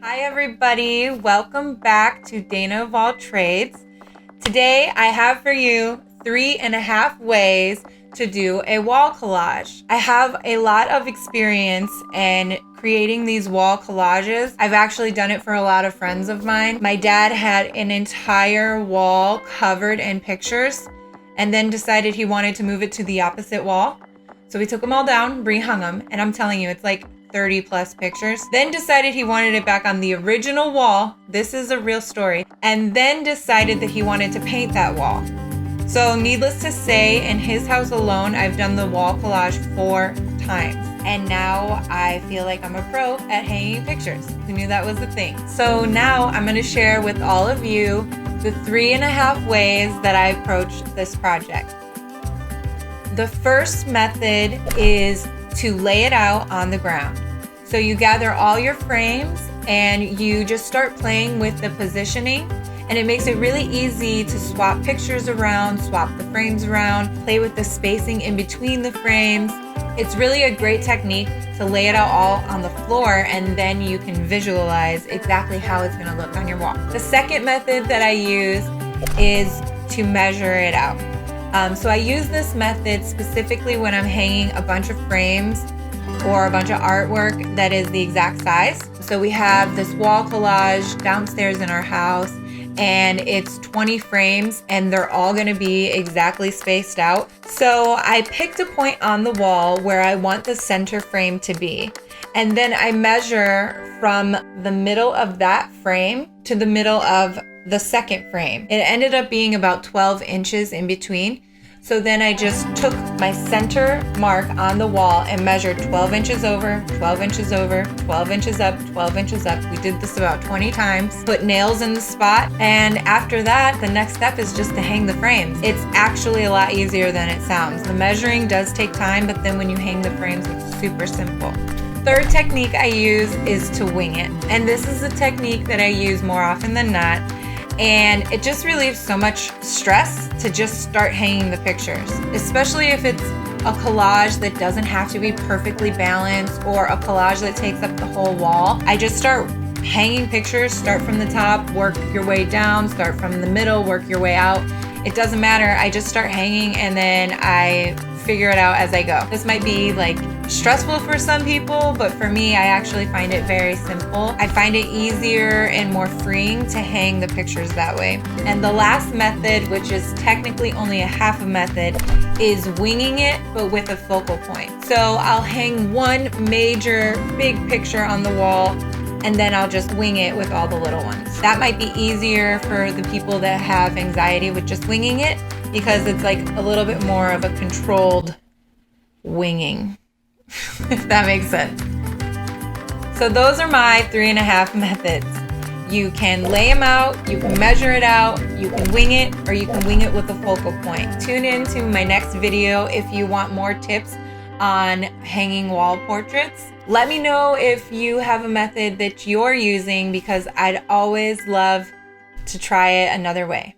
Hi everybody, welcome back to Dana of All Trades. Today I have for you 3.5 ways to do a wall collage. I have a lot of experience in creating these wall collages. I've actually done it for a lot of friends of mine. My dad had an entire wall covered in pictures and then decided he wanted to move it to the opposite wall. So we took them all down, rehung them, and I'm telling you, it's like 30 plus pictures. Then decided he wanted it back on the original wall. This is a real story. And then decided that he wanted to paint that wall. So needless to say, in his house alone, I've done the wall collage 4 times. And now I feel like I'm a pro at hanging pictures. Who knew that was a thing? So now I'm gonna share with all of you the 3.5 ways that I approached this project. The first method is to lay it out on the ground. So you gather all your frames and you just start playing with the positioning, and it makes it really easy to swap pictures around, swap the frames around, play with the spacing in between the frames. It's really a great technique to lay it out all on the floor, and then you can visualize exactly how it's gonna look on your wall. The second method that I use is to measure it out. So I use this method specifically when I'm hanging a bunch of frames or a bunch of artwork that is the exact size. So we have this wall collage downstairs in our house, and it's 20 frames and they're all gonna be exactly spaced out. So I picked a point on the wall where I want the center frame to be. And then I measure from the middle of that frame to the middle of the second frame. It ended up being about 12 inches in between. So then I just took my center mark on the wall and measured 12 inches over, 12 inches over, 12 inches up, 12 inches up. We did this about 20 times, put nails in the spot. And after that, the next step is just to hang the frames. It's actually a lot easier than it sounds. The measuring does take time, but then when you hang the frames, it's super simple. Third technique I use is to wing it. And this is a technique that I use more often than not. And it just relieves so much stress to just start hanging the pictures, especially if it's a collage that doesn't have to be perfectly balanced or a collage that takes up the whole wall. I just start hanging pictures, start from the top, work your way down, start from the middle, work your way out. It doesn't matter. I just start hanging and then I figure it out as I go. This might be like stressful for some people, but for me, I actually find it very simple. I find it easier and more freeing to hang the pictures that way. And the last method, which is technically only a half a method, is winging it, but with a focal point. So I'll hang one major big picture on the wall, and then I'll just wing it with all the little ones. That might be easier for the people that have anxiety with just winging it, because it's like a little bit more of a controlled winging, if that makes sense. So those are my 3.5 methods. You can lay them out, you can measure it out, you can wing it, or you can wing it with a focal point. Tune in to my next video if you want more tips on hanging wall portraits. Let me know if you have a method that you're using, because I'd always love to try it another way.